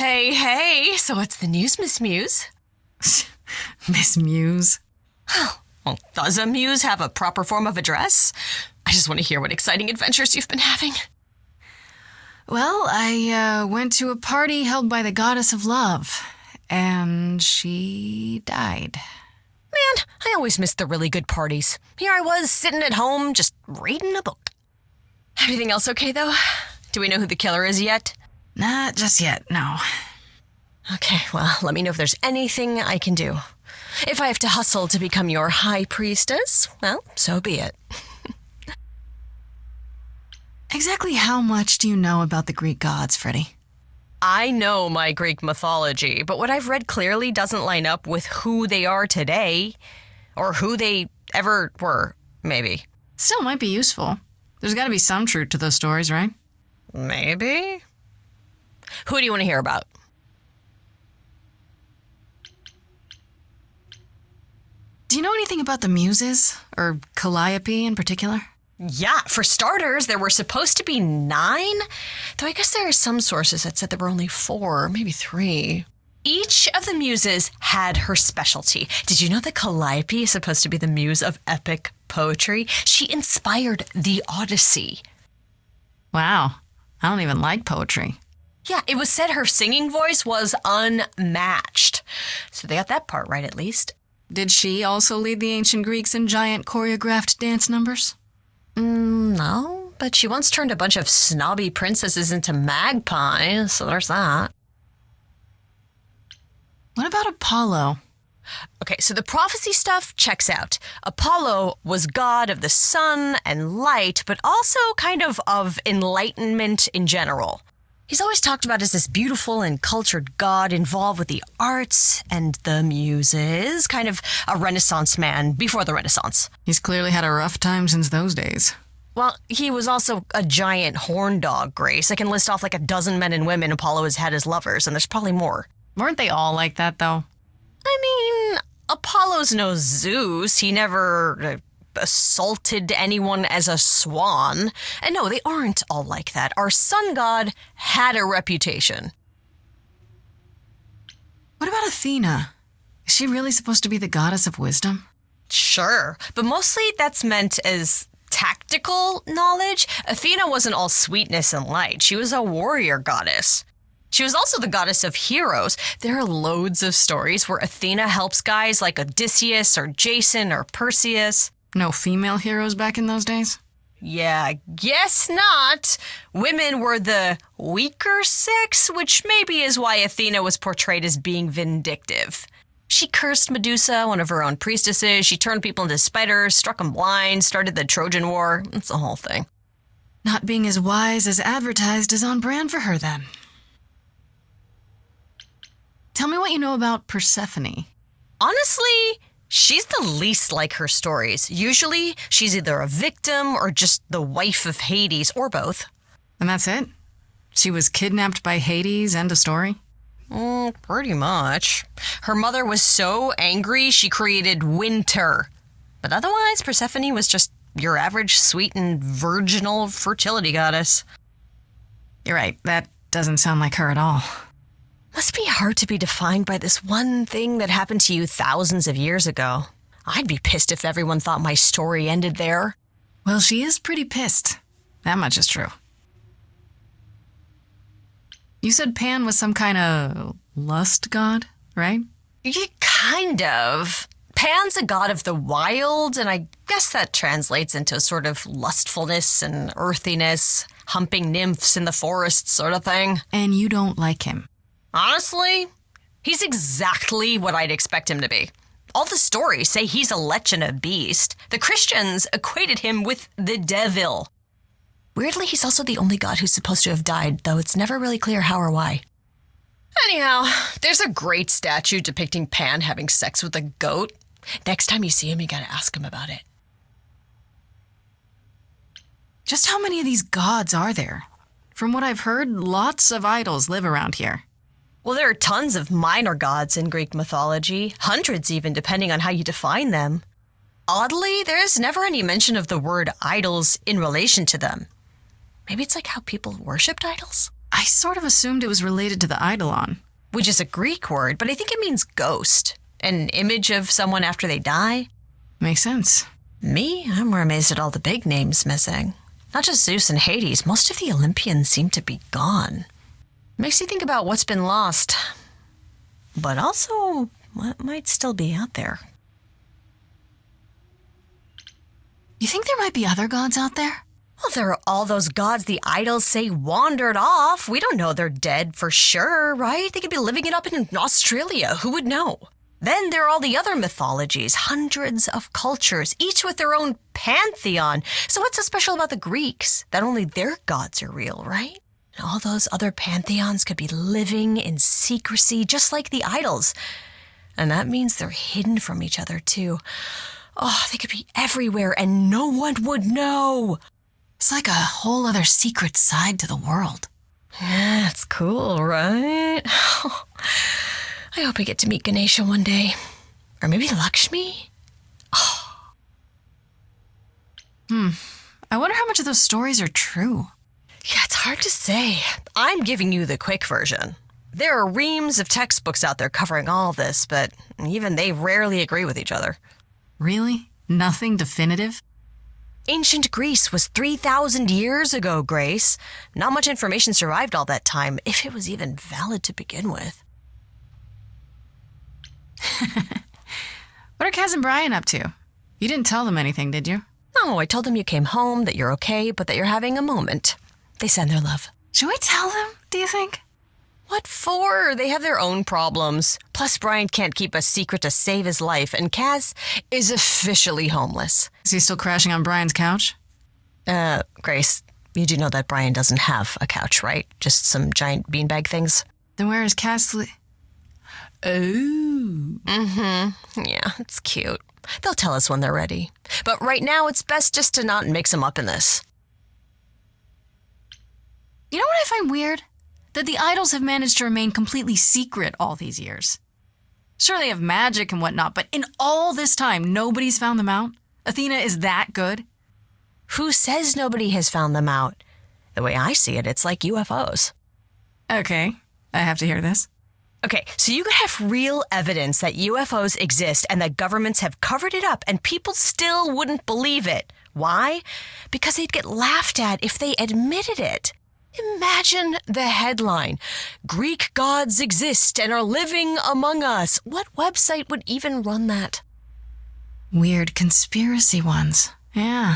Hey, so what's the news, Miss Muse? Miss Muse? Well, does a muse have a proper form of address? I just want to hear what exciting adventures you've been having. Well, I went to a party held by the goddess of love, and she died. Man, I always miss the really good parties. Here I was, sitting at home, just reading a book. Everything else okay, though? Do we know who the killer is yet? Not just yet, no. Okay, well, let me know if there's anything I can do. If I have to hustle to become your high priestess, well, so be it. Exactly how much do you know about the Greek gods, Freddie? I know my Greek mythology, but what I've read clearly doesn't line up with who they are today. Or who they ever were, maybe. Still might be useful. There's got to be some truth to those stories, right? Maybe. Who do you want to hear about? Do you know anything about the Muses? Or Calliope in particular? Yeah, for starters, there were supposed to be 9, though I guess there are some sources that said there were only 4, maybe 3. Each of the muses had her specialty. Did you know that Calliope is supposed to be the muse of epic poetry? She inspired the Odyssey. Wow, I don't even like poetry. Yeah, it was said her singing voice was unmatched. So they got that part right, at least. Did she also lead the ancient Greeks in giant choreographed dance numbers? No, but she once turned a bunch of snobby princesses into magpies, so there's that. What about Apollo? Okay, so the prophecy stuff checks out. Apollo was god of the sun and light, but also kind of enlightenment in general. He's always talked about as this beautiful and cultured god involved with the arts and the muses, kind of a Renaissance man before the Renaissance. He's clearly had a rough time since those days. Well, he was also a giant horn dog, Grace. I can list off like a dozen men and women Apollo has had as lovers, and there's probably more. Weren't they all like that, though? I mean, Apollo's no Zeus. He never assaulted anyone as a swan. And no, they aren't all like that. Our sun god had a reputation. What about Athena? Is she really supposed to be the goddess of wisdom? Sure, but mostly that's meant as tactical knowledge. Athena wasn't all sweetness and light. She was a warrior goddess. She was also the goddess of heroes. There are loads of stories where Athena helps guys like Odysseus or Jason or Perseus. No female heroes back in those days? Yeah, guess not. Women were the weaker sex, which maybe is why Athena was portrayed as being vindictive. She cursed Medusa, one of her own priestesses. She turned people into spiders, struck them blind, started the Trojan War. It's the whole thing. Not being as wise as advertised is on brand for her, then. Tell me what you know about Persephone. Honestly, she's the least like her stories. Usually, she's either a victim or just the wife of Hades, or both. And that's it? She was kidnapped by Hades, end of story? Pretty much. Her mother was so angry, she created winter. But otherwise, Persephone was just your average sweet and virginal fertility goddess. You're right, that doesn't sound like her at all. Must be hard to be defined by this one thing that happened to you thousands of years ago. I'd be pissed if everyone thought my story ended there. Well, she is pretty pissed. That much is true. You said Pan was some kind of lust god, right? Yeah, kind of. Pan's a god of the wild, and I guess that translates into a sort of lustfulness and earthiness, humping nymphs in the forest sort of thing. And you don't like him? Honestly, he's exactly what I'd expect him to be. All the stories say he's a lech and a beast. The Christians equated him with the devil. Weirdly, he's also the only god who's supposed to have died, though it's never really clear how or why. Anyhow, there's a great statue depicting Pan having sex with a goat. Next time you see him, you gotta ask him about it. Just how many of these gods are there? From what I've heard, lots of idols live around here. Well, there are tons of minor gods in Greek mythology, hundreds even, depending on how you define them. Oddly, there's never any mention of the word idols in relation to them. Maybe it's like how people worshipped idols? I sort of assumed it was related to the eidolon. Which is a Greek word, but I think it means ghost. An image of someone after they die. Makes sense. Me? I'm more amazed at all the big names missing. Not just Zeus and Hades, most of the Olympians seem to be gone. Makes you think about what's been lost, but also what might still be out there. You think there might be other gods out there? Well, there are all those gods the idols say wandered off. We don't know they're dead for sure, right? They could be living it up in Australia. Who would know? Then there are all the other mythologies, hundreds of cultures, each with their own pantheon. So what's so special about the Greeks? That only their gods are real, right? And all those other pantheons could be living in secrecy, just like the idols. And that means they're hidden from each other, too. Oh, they could be everywhere and no one would know. It's like a whole other secret side to the world. Yeah, it's cool, right? I hope I get to meet Ganesha one day. Or maybe Lakshmi? I wonder how much of those stories are true. Yeah, it's hard to say. I'm giving you the quick version. There are reams of textbooks out there covering all this, but even they rarely agree with each other. Really? Nothing definitive? Ancient Greece was 3,000 years ago, Grace. Not much information survived all that time, if it was even valid to begin with. What are Kaz and Brian up to? You didn't tell them anything, did you? No, I told them you came home, that you're okay, but that you're having a moment. They send their love. Should we tell them, do you think? What for? They have their own problems. Plus, Brian can't keep a secret to save his life, and Kaz is officially homeless. Is he still crashing on Brian's couch? Grace, you do know that Brian doesn't have a couch, right? Just some giant beanbag things? Then where is Kaz Oh. Yeah, it's cute. They'll tell us when they're ready. But right now, it's best just to not mix them up in this. You know what I find weird? That the idols have managed to remain completely secret all these years. Sure, they have magic and whatnot, but in all this time, nobody's found them out? Athena is that good? Who says nobody has found them out? The way I see it, it's like UFOs. Okay, I have to hear this. Okay, so you could have real evidence that UFOs exist and that governments have covered it up and people still wouldn't believe it. Why? Because they'd get laughed at if they admitted it. Imagine the headline, Greek gods exist and are living among us. What website would even run that? Weird conspiracy ones. Yeah,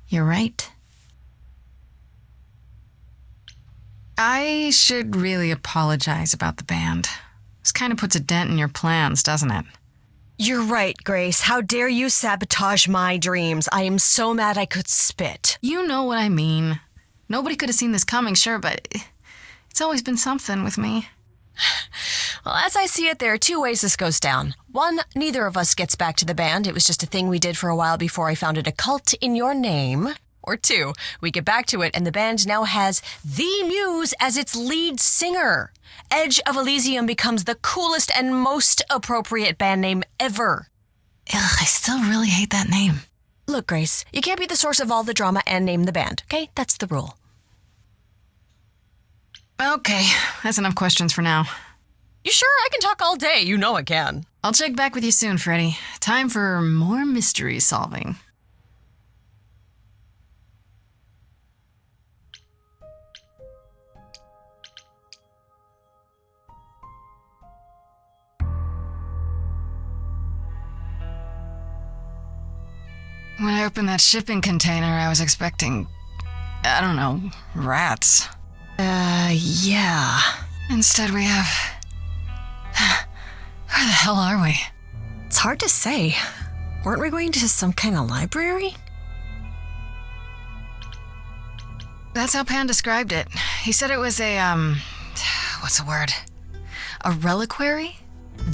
you're right. I should really apologize about the band. This kind of puts a dent in your plans, doesn't it? You're right, Grace. How dare you sabotage my dreams? I am so mad I could spit. You know what I mean. Nobody could have seen this coming, sure, but it's always been something with me. Well, as I see it, there are two ways this goes down. One, neither of us gets back to the band. It was just a thing we did for a while before I founded a cult in your name. Or two, we get back to it and the band now has the Muse as its lead singer. Edge of Elysium becomes the coolest and most appropriate band name ever. Ugh, I still really hate that name. Look, Grace, you can't be the source of all the drama and name the band, okay? That's the rule. Okay, that's enough questions for now. You sure? I can talk all day. You know I can. I'll check back with you soon, Freddie. Time for more mystery solving. When I opened that shipping container, I was expecting, I don't know, rats. Yeah. Instead we have... Where the hell are we? It's hard to say. Weren't we going to some kind of library? That's how Pan described it. He said it was a, what's the word? A reliquary?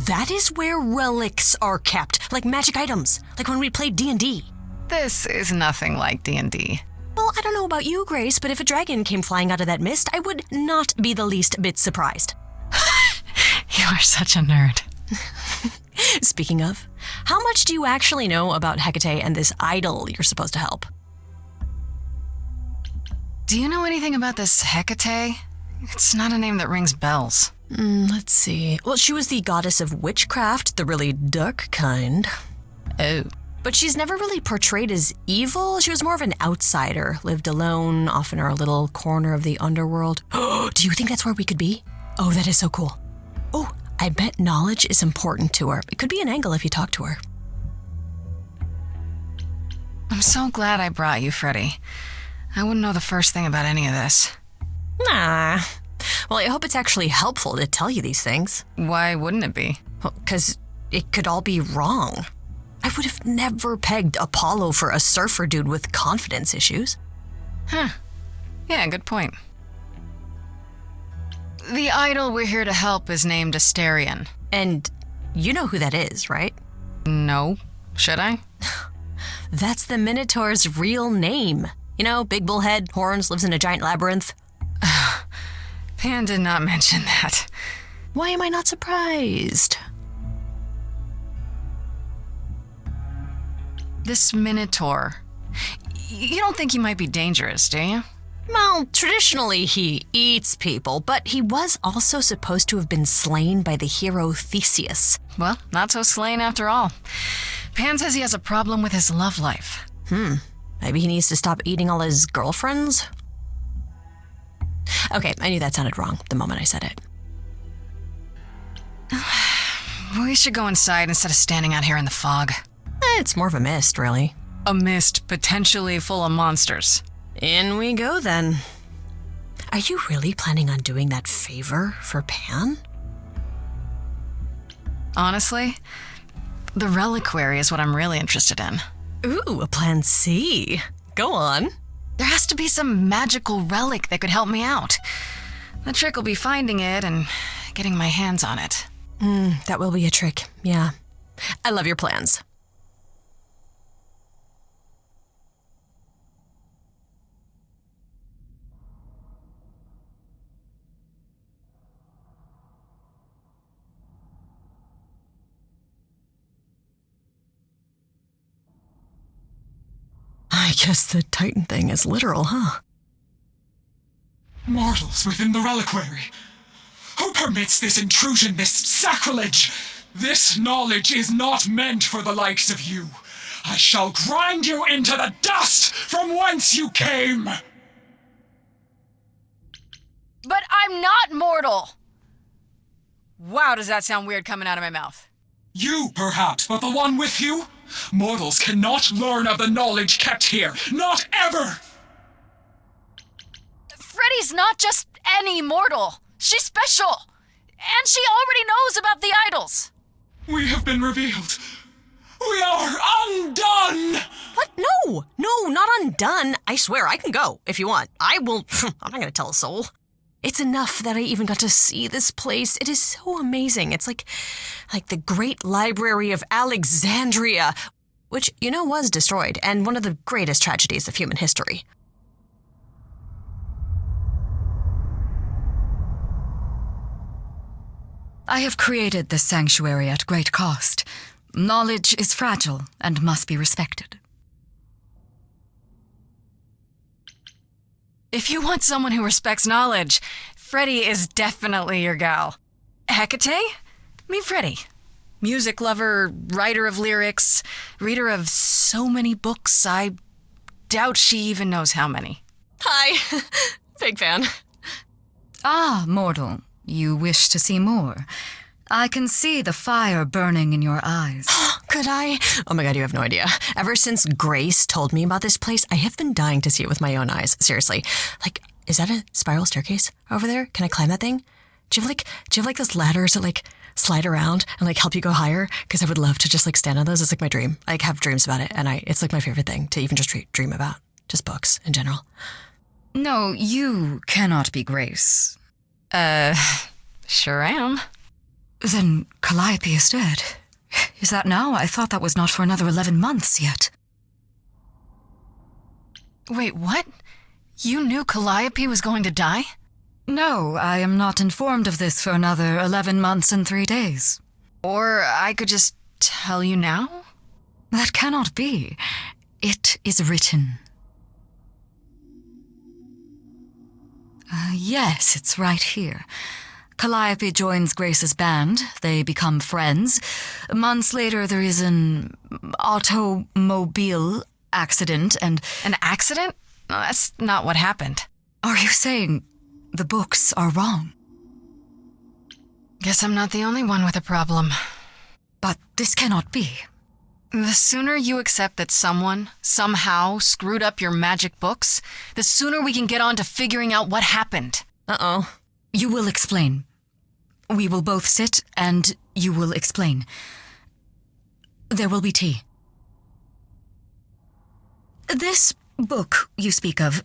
That is where relics are kept, like magic items, like when we played D&D. This is nothing like D&D. Well, I don't know about you, Grace, but if a dragon came flying out of that mist, I would not be the least bit surprised. You are such a nerd. Speaking of, how much do you actually know about Hecate and this idol you're supposed to help? Do you know anything about this Hecate? It's not a name that rings bells. Let's see. Well, she was the goddess of witchcraft, the really dark kind. Oh. But she's never really portrayed as evil. She was more of an outsider, lived alone, off in her little corner of the underworld. Do you think that's where we could be? Oh, that is so cool. Oh, I bet knowledge is important to her. It could be an angle if you talk to her. I'm so glad I brought you, Freddie. I wouldn't know the first thing about any of this. Nah. Well, I hope it's actually helpful to tell you these things. Why wouldn't it be? Well, 'cause it could all be wrong. I would have never pegged Apollo for a surfer dude with confidence issues. Huh. Yeah, good point. The idol we're here to help is named Asterion. And you know who that is, right? No. Should I? That's the Minotaur's real name. You know, big bullhead, horns, lives in a giant labyrinth. Pan did not mention that. Why am I not surprised? This Minotaur. You don't think he might be dangerous, do you? Well, traditionally he eats people, but he was also supposed to have been slain by the hero Theseus. Well, not so slain after all. Pan says he has a problem with his love life. Maybe he needs to stop eating all his girlfriends? Okay, I knew that sounded wrong the moment I said it. We should go inside instead of standing out here in the fog. It's more of a mist, really. A mist potentially full of monsters. In we go, then. Are you really planning on doing that favor for Pan? Honestly, the reliquary is what I'm really interested in. Ooh, a plan C. Go on. There has to be some magical relic that could help me out. The trick will be finding it and getting my hands on it. That will be a trick, yeah. I love your plans. I guess the Titan thing is literal, huh? Mortals within the reliquary. Who permits this intrusion, this sacrilege? This knowledge is not meant for the likes of you. I shall grind you into the dust from whence you came! But I'm not mortal! Wow, does that sound weird coming out of my mouth? You, perhaps, but the one with you? Mortals cannot learn of the knowledge kept here. Not ever! Freddie's not just any mortal. She's special. And she already knows about the idols. We have been revealed. We are undone! What? No, not undone. I swear, I can go if you want. I will. I'm not gonna tell a soul. It's enough that I even got to see this place. It is so amazing. It's like the Great Library of Alexandria, which, you know, was destroyed, and one of the greatest tragedies of human history. I have created this sanctuary at great cost. Knowledge is fragile and must be respected. If you want someone who respects knowledge, Freddie is definitely your gal. Hecate? Meet Freddie. Music lover, writer of lyrics, reader of so many books, I doubt she even knows how many. Hi. Big fan. Ah, mortal, you wish to see more. I can see the fire burning in your eyes. Could I? Oh my god, you have no idea. Ever since Grace told me about this place, I have been dying to see it with my own eyes. Seriously. Like, is that a spiral staircase over there? Can I climb that thing? Do you have like those ladders that like slide around and like help you go higher? Because I would love to just like stand on those. It's like my dream. I like, have dreams about it, and it's like my favorite thing to even just dream about. Just books in general. No, you cannot be Grace. Sure am. Then Calliope is dead. Is that now? I thought that was not for another 11 months yet. Wait, what? You knew Calliope was going to die? No, I am not informed of this for another 11 months and 3 days. Or I could just tell you now? That cannot be. It is written. Yes, it's right here. Calliope joins Grace's band. They become friends. Months later, there is an automobile accident and... An accident? No, that's not what happened. Are you saying the books are wrong? Guess I'm not the only one with a problem. But this cannot be. The sooner you accept that someone, somehow, screwed up your magic books, the sooner we can get on to figuring out what happened. Uh-oh. You will explain. We will both sit, and you will explain. There will be tea. This book you speak of,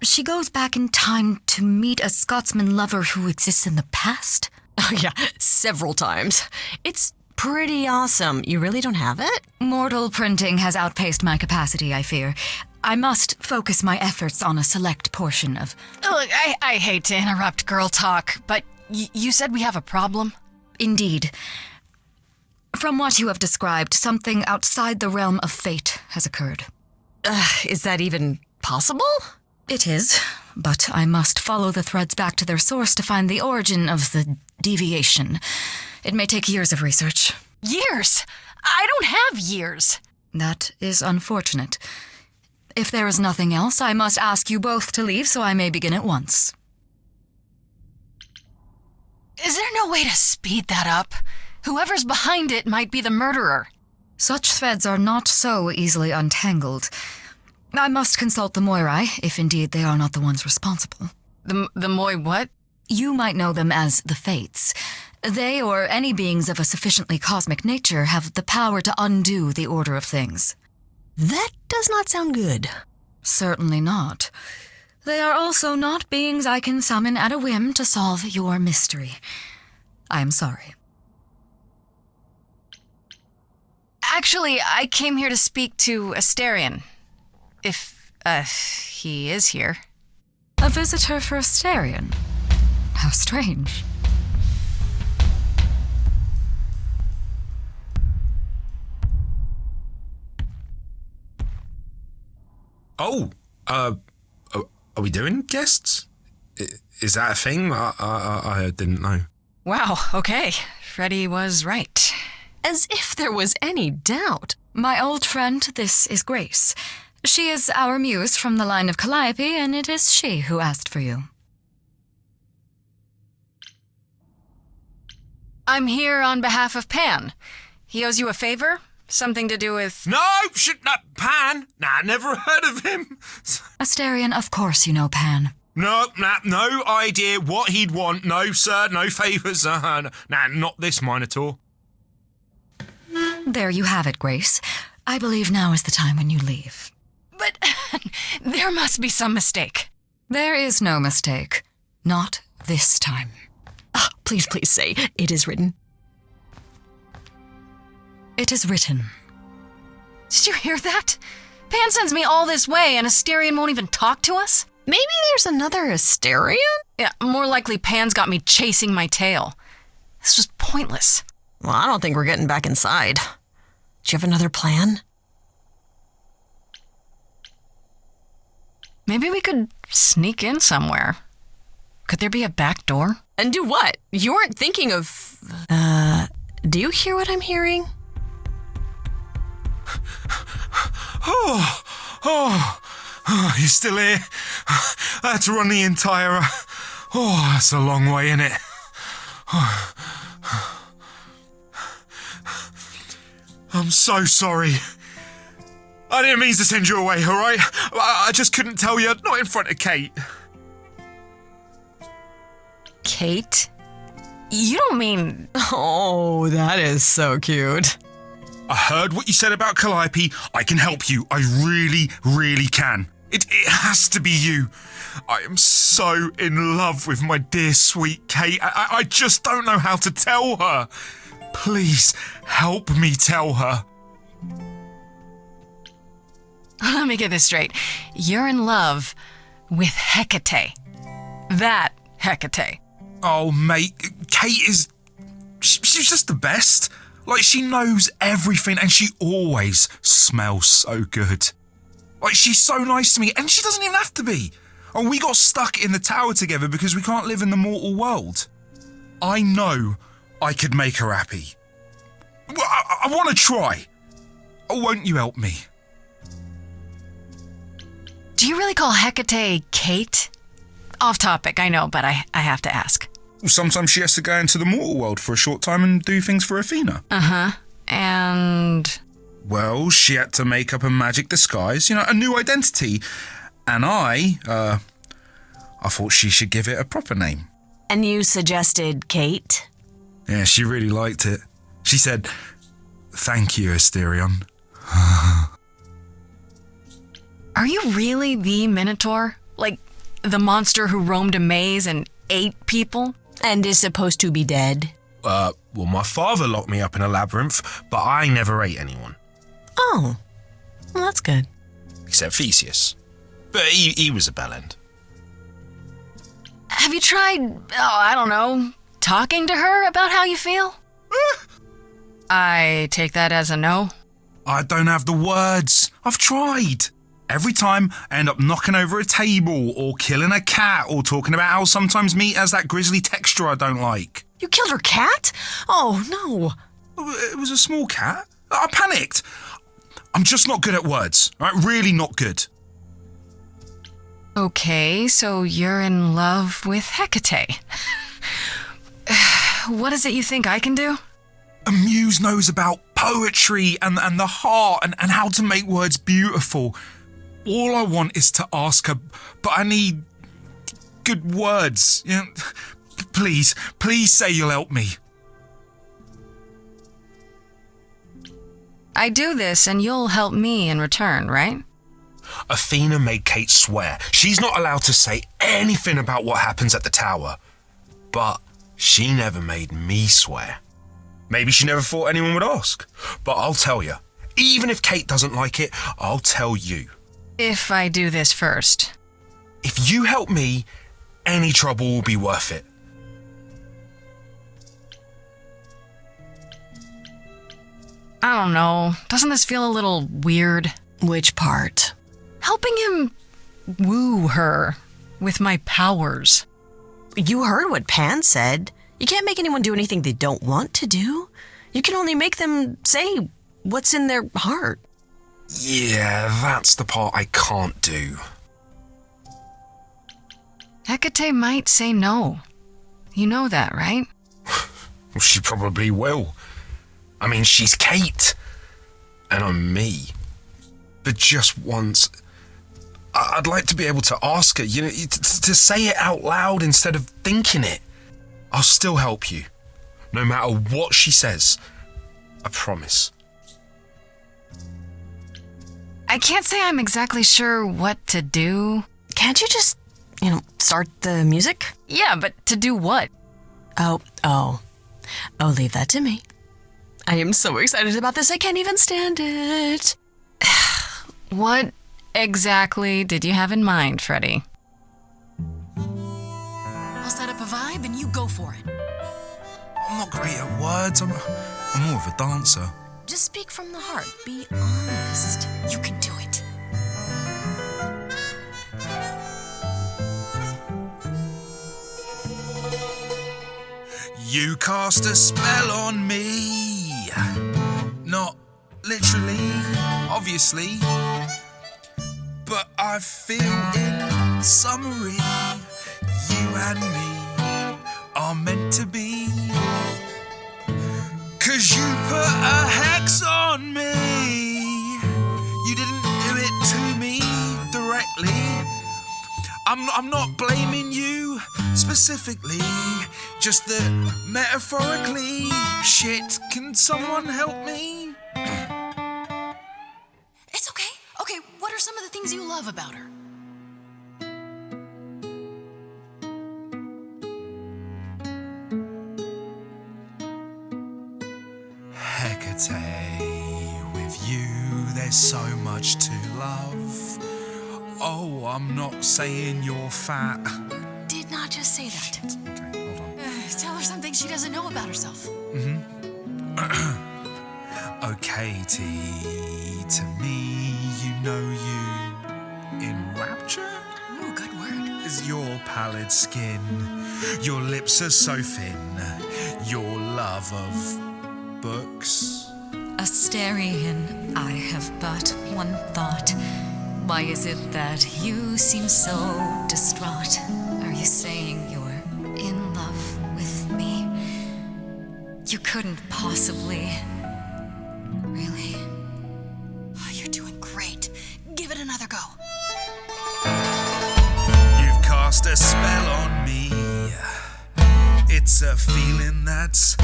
she goes back in time to meet a Scotsman lover who exists in the past? Oh, yeah, several times. It's pretty awesome. You really don't have it? Mortal printing has outpaced my capacity, I fear. I must focus my efforts on a select portion of... Look, I hate to interrupt girl talk, but you said we have a problem? Indeed. From what you have described, something outside the realm of fate has occurred. Is that even possible? It is, but I must follow the threads back to their source to find the origin of the deviation. It may take years of research. Years? I don't have years. That is unfortunate. If there is nothing else, I must ask you both to leave so I may begin at once. Is there no way to speed that up? Whoever's behind it might be the murderer. Such threads are not so easily untangled. I must consult the Moirai, if indeed they are not the ones responsible. The Moi what? You might know them as the Fates. They, or any beings of a sufficiently cosmic nature, have the power to undo the order of things. That does not sound good. Certainly not. They are also not beings I can summon at a whim to solve your mystery. I am sorry. Actually, I came here to speak to Asterion. If, he is here. A visitor for Asterion? How strange. Oh, are we doing guests? Is that a thing? I didn't know. Wow, okay. Freddy was right. As if there was any doubt. My old friend, this is Grace. She is our muse from the line of Calliope, and it is she who asked for you. I'm here on behalf of Pan. He owes you a favor? Something to do with... No, not Pan. Nah, never heard of him. Asterion, of course you know Pan. No idea what he'd want. No, sir, no favours. Nah, not this Minotaur. There you have it, Grace. I believe now is the time when you leave. But there must be some mistake. There is no mistake. Not this time. Please say, it is written. It is written. Did you hear that? Pan sends me all this way and Asterion won't even talk to us? Maybe there's another Asterion? Yeah, more likely Pan's got me chasing my tail. This was pointless. Well, I don't think we're getting back inside. Do you have another plan? Maybe we could sneak in somewhere. Could there be a back door? And do what? You weren't thinking of... do you hear what I'm hearing? He's still here. I had to run the entire... that's a long way, innit? I'm so sorry. I didn't mean to send you away, alright? I just couldn't tell you, not in front of Kate. Kate? You don't mean... Oh, that is so cute. I heard what you said about Calliope. I can help you. I really, really can. It has to be you. I am so in love with my dear sweet Kate. I just don't know how to tell her. Please help me tell her. Let me get this straight. You're in love with Hecate. That Hecate. Oh, mate, Kate is... She's just the best. Like, she knows everything and she always smells so good. Like, she's so nice to me and she doesn't even have to be. Oh, we got stuck in the tower together because we can't live in the mortal world. I know I could make her happy. Well, I want to try. Oh, won't you help me? Do you really call Hecate Kate? Off topic, I know, but I have to ask. Well, sometimes she has to go into the mortal world for a short time and do things for Athena. Uh-huh. And... Well, she had to make up a magic disguise, a new identity. And I thought she should give it a proper name. And you suggested Kate? Yeah, she really liked it. She said, "Thank you, Asterion." Are you really the Minotaur? Like, the monster who roamed a maze and ate people? And is supposed to be dead? Well, my father locked me up in a labyrinth, but I never ate anyone. Oh, well, that's good. Except Theseus. But he was a bellend. Have you tried, I don't know, talking to her about how you feel? I take that as a no. I don't have the words. I've tried. Every time I end up knocking over a table or killing a cat or talking about how sometimes meat has that grisly texture I don't like. You killed her cat? Oh, no. It was a small cat. I panicked. I'm just not good at words. Right? Really not good. Okay, so you're in love with Hecate. What is it you think I can do? A muse knows about poetry and the heart and how to make words beautiful. All I want is to ask her, but I need good words. Please say you'll help me. I do this and you'll help me in return, right? Athena made Kate swear she's not allowed to say anything about what happens at the tower. But she never made me swear. Maybe she never thought anyone would ask. But I'll tell you, even if Kate doesn't like it, I'll tell you. If I do this first. If you help me, any trouble will be worth it. I don't know. Doesn't this feel a little weird? Which part? Helping him woo her with my powers. You heard what Pan said. You can't make anyone do anything they don't want to do. You can only make them say what's in their heart. Yeah, that's the part I can't do. Hecate might say no. You know that, right? Well, she probably will. I mean, she's Kate. And I'm me. But just once, I'd like to be able to ask her, to say it out loud instead of thinking it. I'll still help you. No matter what she says. I promise. I can't say I'm exactly sure what to do. Can't you just, start the music? Yeah, but to do what? Oh, leave that to me. I am so excited about this, I can't even stand it. What exactly did you have in mind, Freddie? I'll set up a vibe and you go for it. I'm not great at words. I'm more of a dancer. Just speak from the heart. Be honest. You can do it. You cast a spell on me. Not literally, obviously. But I feel in summary, you and me are meant to be. 'Cause you put a hex on me. You didn't do it to me directly. I'm not blaming you specifically, just that metaphorically. Shit, can someone help me? It's okay. Okay, what are some of the things you love about her? Hecate, with you there's so much to love. Oh, I'm not saying you're fat. Did not just say that. Okay, hold on. Tell her something she doesn't know about herself. Oh, Katie, to me, you in rapture? Ooh, good word. is your pallid skin. Your lips are so thin. Your love of books. Asterion, I have but one thought. Why is it that you seem so distraught? Are you saying you're in love with me? You couldn't possibly. Really? Oh, you're doing great. Give it another go. You've cast a spell on me. It's a feeling that's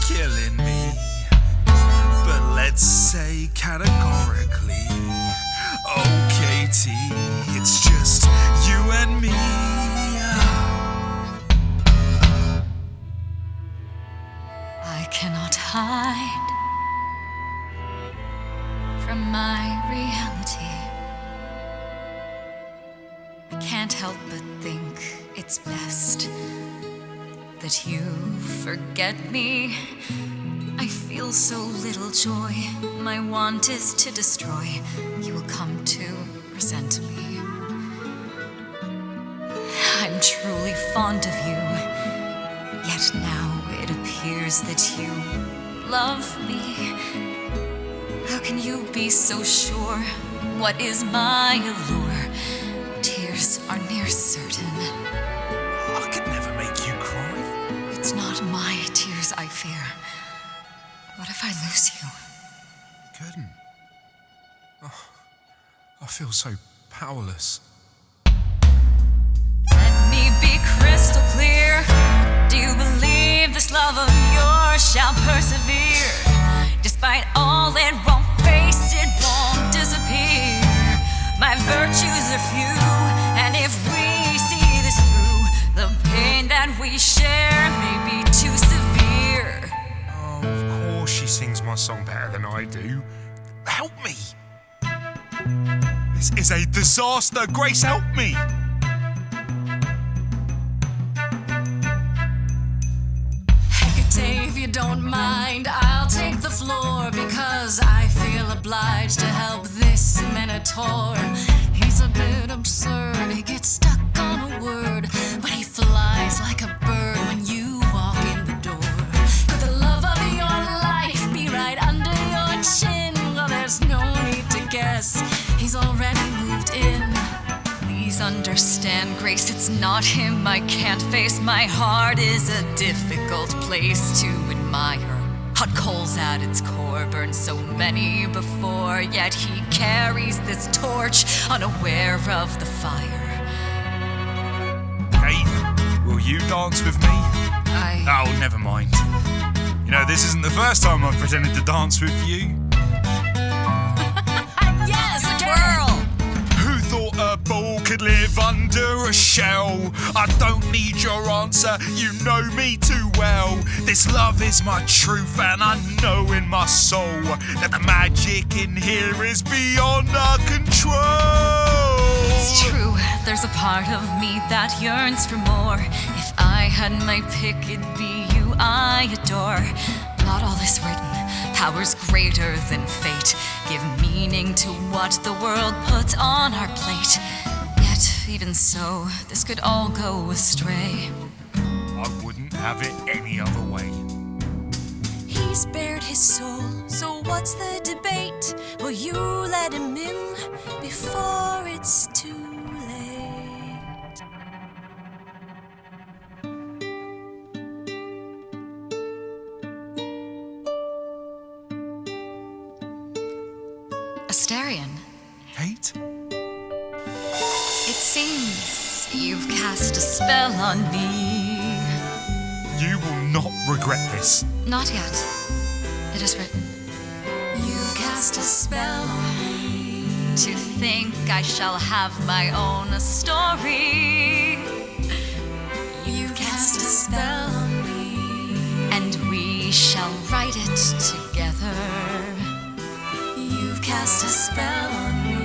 killing me. But let's say categorically, oh Katie, it's just you and me. I cannot hide from my reality. I can't help but think it's best that you forget me. I feel so little joy. My want is to destroy. You will come to resent me. I'm truly fond of you. Yet now it appears that you love me. How can you be so sure? What is my allure? Tears are near certain. I could never make you cry. It's not my tears I fear. What if I lose you? Couldn't. Oh, I feel so powerless. Let me be crystal clear. Do you believe this love of yours shall persevere? Despite all it won't face, it won't disappear. My virtues are few, and if we see this through, the pain that we share may be too severe. Oh, of course she sings my song better than I do. Help me! This is a disaster. Grace, help me. Hecate, if you don't mind, I'll take the floor because I feel obliged to help this minotaur. He's a bit absurd, he gets stuck on a word, but he flies like a bird when you walk in the door. Could the love of your life be right under your chin? Well, there's no need to guess, he's already moved in. Please understand, Grace, it's not him I can't face. My heart is a difficult place to admire. Hot coals at its core, burned so many before, yet he carries this torch, unaware of the fire. Kate, will you dance with me? Oh, never mind. You know, this isn't the first time I've pretended to dance with you. Yes, Twirl! Who thought a ball could live under a shell? I don't need your answer, you know me too well. This love is my truth, and I know in my soul that the magic in here is beyond our control. It's true, there's a part of me that yearns for more. If I had my pick, it'd be you I adore. Not all is written, powers greater than fate give meaning to what the world puts on our plate. Yet, even so, this could all go astray. I wouldn't have it any other way. He's bared his soul, so what's the debate? Will you let him in before it's too late? Asterion, Kate? it seems you've cast a spell on me. You will not regret this. Not yet. It is written. You've cast a spell on me. To think I shall have my own story. You've cast a spell on me. And we shall write it together. You've cast a spell on me.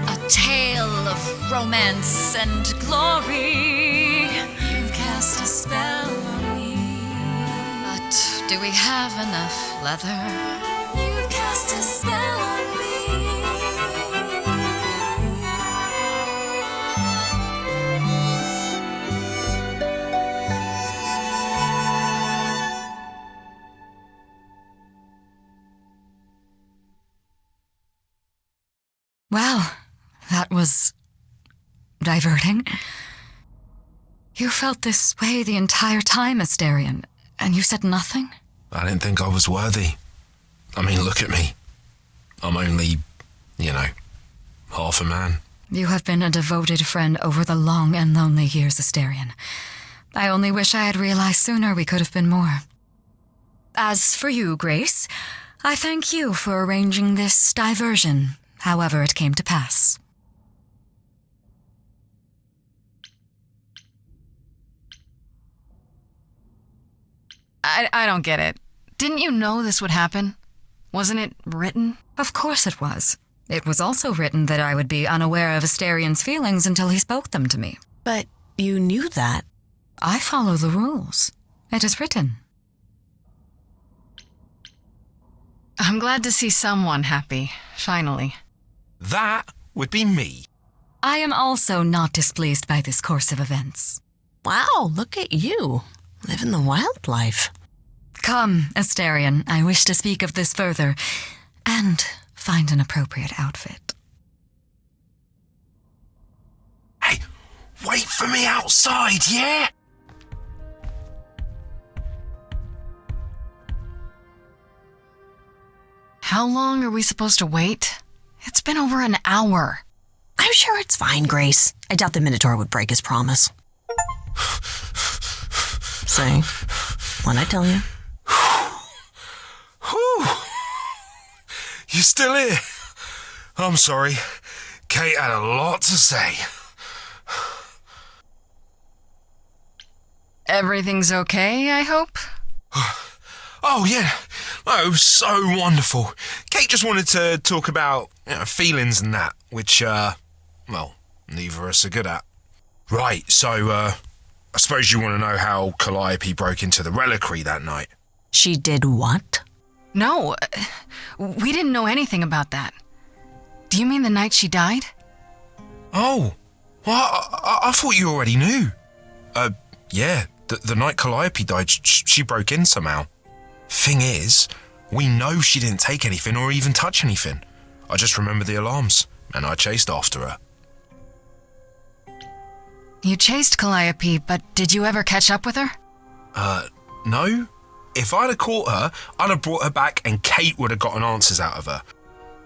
A tale of romance and glory. You've cast a spell on me. But do we have enough leather? You've cast a spell on me. Well, that was diverting. You felt this way the entire time, Asterion, and you said nothing? I didn't think I was worthy. I mean, look at me. I'm only, half a man. You have been a devoted friend over the long and lonely years, Asterion. I only wish I had realized sooner we could have been more. As for you, Grace, I thank you for arranging this diversion, however it came to pass. I don't get it. Didn't you know this would happen? Wasn't it written? Of course it was. It was also written that I would be unaware of Asterion's feelings until he spoke them to me. But you knew that. I follow the rules. It is written. I'm glad to see someone happy, finally. That would be me. I am also not displeased by this course of events. Wow, look at you. Living the wild life. Come, Asterion, I wish to speak of this further, and find an appropriate outfit. Hey, wait for me outside, yeah? How long are we supposed to wait? It's been over an hour. I'm sure it's fine, Grace. I doubt the Minotaur would break his promise. Say, what'd I tell you? Whew. You still here? I'm sorry. Kate had a lot to say. Everything's okay, I hope? Oh, yeah. Oh, it was so wonderful. Kate just wanted to talk about feelings and that, which, neither of us are good at. Right, so, I suppose you want to know how Calliope broke into the reliquary that night. She did what? No, we didn't know anything about that. Do you mean the night she died? Oh, well, I thought you already knew. Yeah, the night Calliope died, she broke in somehow. Thing is, we know she didn't take anything or even touch anything. I just remember the alarms, and I chased after her. You chased Calliope, but did you ever catch up with her? No. If I'd have caught her, I'd have brought her back and Kate would have gotten answers out of her.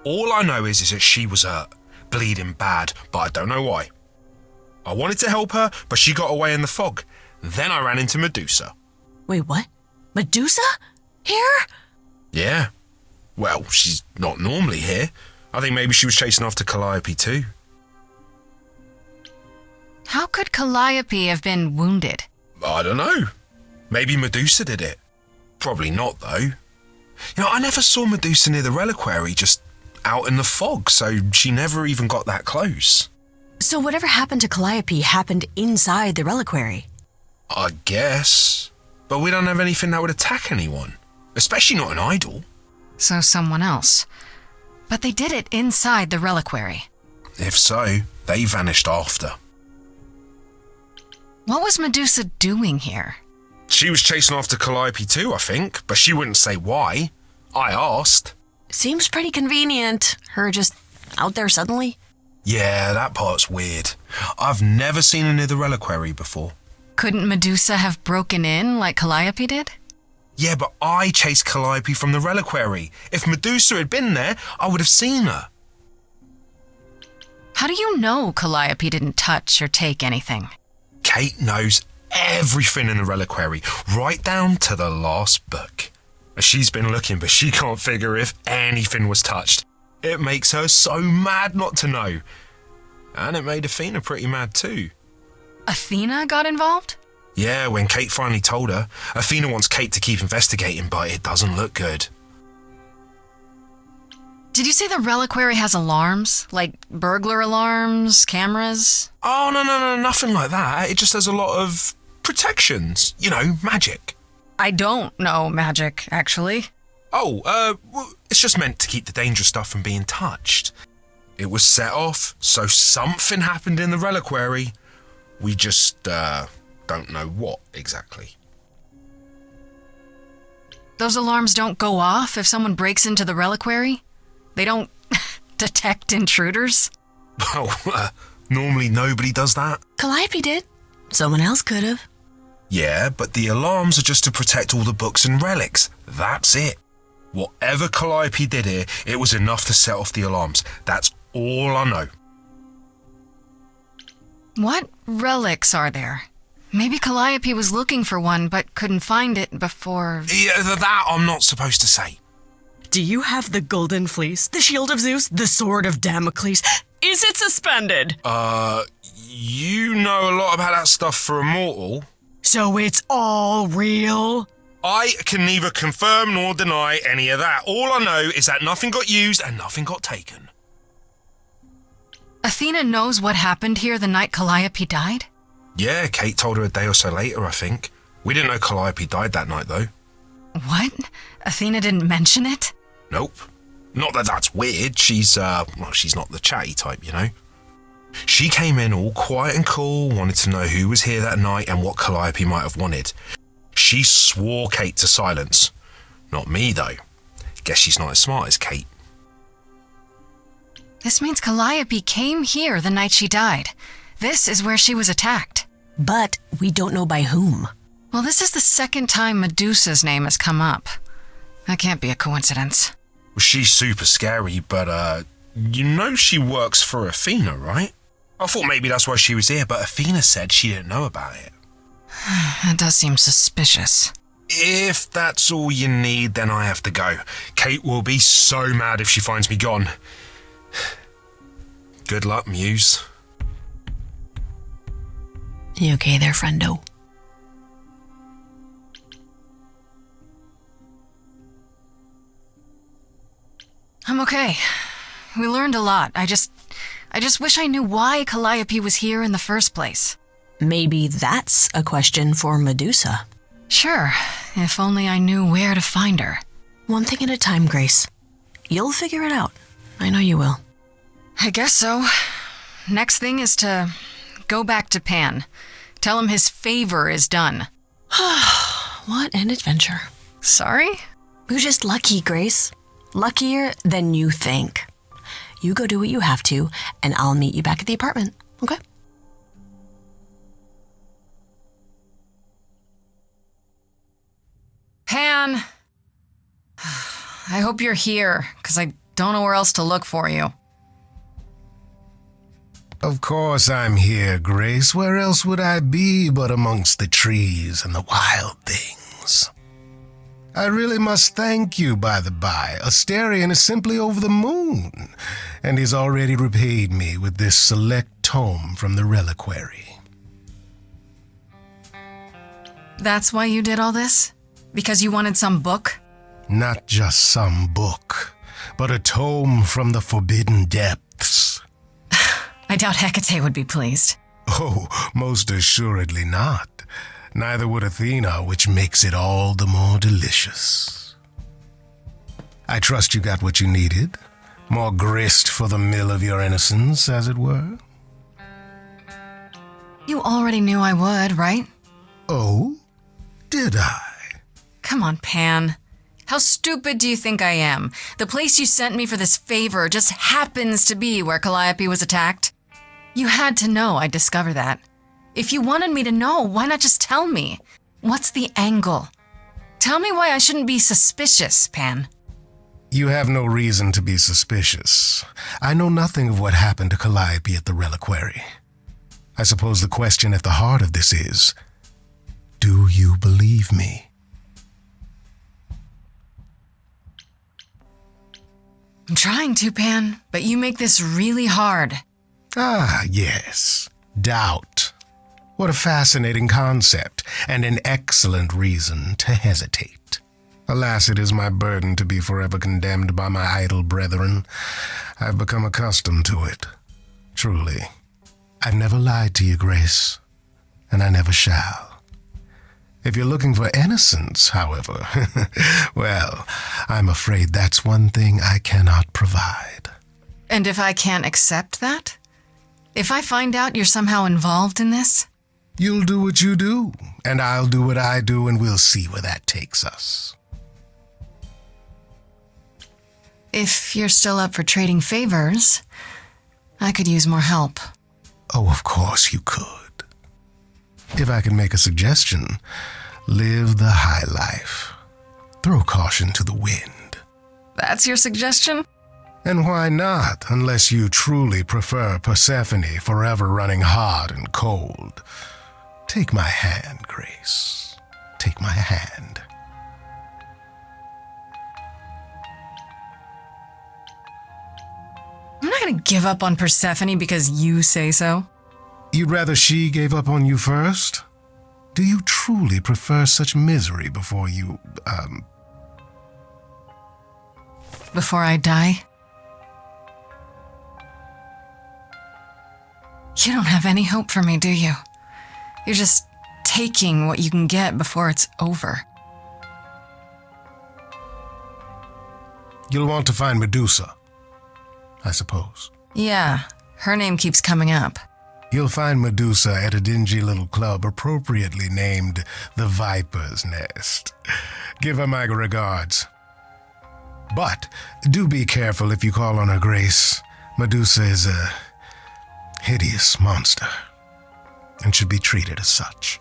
All I know is that she was hurt, bleeding bad, but I don't know why. I wanted to help her, but she got away in the fog. Then I ran into Medusa. Wait, what? Medusa? Here? Yeah. Well, she's not normally here. I think maybe she was chasing after Calliope too. How could Calliope have been wounded? I don't know. Maybe Medusa did it. Probably not, though. I never saw Medusa near the reliquary, just out in the fog, so she never even got that close. So whatever happened to Calliope happened inside the reliquary? I guess. But we don't have anything that would attack anyone. Especially not an idol. So someone else. But they did it inside the reliquary. If so, they vanished after. What was Medusa doing here? She was chasing after Calliope too, I think, but she wouldn't say why. I asked. Seems pretty convenient. Her just out there suddenly. Yeah, that part's weird. I've never seen her near the reliquary before. Couldn't Medusa have broken in like Calliope did? Yeah, but I chased Calliope from the reliquary. If Medusa had been there, I would have seen her. How do you know Calliope didn't touch or take anything? Kate knows everything in the reliquary, right down to the last book. She's been looking, but she can't figure if anything was touched. It makes her so mad not to know. And it made Athena pretty mad too. Athena got involved? Yeah, when Kate finally told her, Athena wants Kate to keep investigating, but it doesn't look good. Did you say the reliquary has alarms? Like burglar alarms, cameras? Oh, no, nothing like that. It just has a lot of protections. Magic. I don't know magic, actually. Oh, it's just meant to keep the dangerous stuff from being touched. It was set off, so something happened in the reliquary. We just, don't know what exactly. Those alarms don't go off if someone breaks into the reliquary? They don't Detect intruders? Well, normally nobody does that. Calliope did. Someone else could have. Yeah, but the alarms are just to protect all the books and relics. That's it. Whatever Calliope did here, it was enough to set off the alarms. That's all I know. What relics are there? Maybe Calliope was looking for one but couldn't find it before... Yeah, that I'm not supposed to say. Do you have the golden fleece, the shield of Zeus, the sword of Damocles? Is it suspended? You know a lot about that stuff for a mortal. So it's all real? I can neither confirm nor deny any of that. All I know is that nothing got used and nothing got taken. Athena knows what happened here the night Calliope died? Yeah, Kate told her a day or so later, I think. We didn't know Calliope died that night, though. What? Athena didn't mention it? Nope. Not that that's weird. She's not the chatty type, you know. She came in all quiet and cool, wanted to know who was here that night and what Calliope might have wanted. She swore Kate to silence. Not me, though. Guess she's not as smart as Kate. This means Calliope came here the night she died. This is where she was attacked. But we don't know by whom. Well, this is the second time Medusa's name has come up. That can't be a coincidence. Well, she's super scary, but, you know she works for Athena, right? I thought maybe that's why she was here, but Athena said she didn't know about it. That does seem suspicious. If that's all you need, then I have to go. Kate will be so mad if she finds me gone. Good luck, Muse. You okay there, friendo? I'm okay. We learned a lot. I just wish I knew why Calliope was here in the first place. Maybe that's a question for Medusa. Sure, if only I knew where to find her. One thing at a time, Grace. You'll figure it out. I know you will. I guess so. Next thing is to go back to Pan. Tell him his favor is done. What an adventure. Sorry? You're just lucky, Grace. Luckier than you think. You go do what you have to, and I'll meet you back at the apartment, okay? Pan! I hope you're here, because I don't know where else to look for you. Of course I'm here, Grace. Where else would I be but amongst the trees and the wild things? I really must thank you, by the by. Asterion is simply over the moon, and he's already repaid me with this select tome from the reliquary. That's why you did all this? Because you wanted some book? Not just some book, but a tome from the forbidden depths. I doubt Hecate would be pleased. Oh, most assuredly not. Neither would Athena, which makes it all the more delicious. I trust you got what you needed. More grist for the mill of your innocence, as it were. You already knew I would, right? Oh? Did I? Come on, Pan. How stupid do you think I am? The place you sent me for this favor just happens to be where Calliope was attacked. You had to know I'd discover that. If you wanted me to know, why not just tell me? What's the angle? Tell me why I shouldn't be suspicious, Pan. You have no reason to be suspicious. I know nothing of what happened to Calliope at the reliquary. I suppose the question at the heart of this is, do you believe me? I'm trying to, Pan, but you make this really hard. Ah, yes. Doubt. What a fascinating concept, and an excellent reason to hesitate. Alas, it is my burden to be forever condemned by my idle brethren. I've become accustomed to it. Truly. I've never lied to you, Grace, and I never shall. If you're looking for innocence, however, well, I'm afraid that's one thing I cannot provide. And if I can't accept that? If I find out you're somehow involved in this? You'll do what you do, and I'll do what I do, and we'll see where that takes us. If you're still up for trading favors, I could use more help. Oh, of course you could. If I can make a suggestion, live the high life. Throw caution to the wind. That's your suggestion? And why not, unless you truly prefer Persephone forever running hot and cold? Take my hand, Grace. Take my hand. I'm not gonna give up on Persephone because you say so. You'd rather she gave up on you first? Do you truly prefer such misery before you, Before I die? You don't have any hope for me, do you? You're just taking what you can get before it's over. You'll want to find Medusa, I suppose. Yeah, her name keeps coming up. You'll find Medusa at a dingy little club appropriately named the Viper's Nest. Give her my regards. But do be careful if you call on her, Grace. Medusa is a hideous monster and should be treated as such.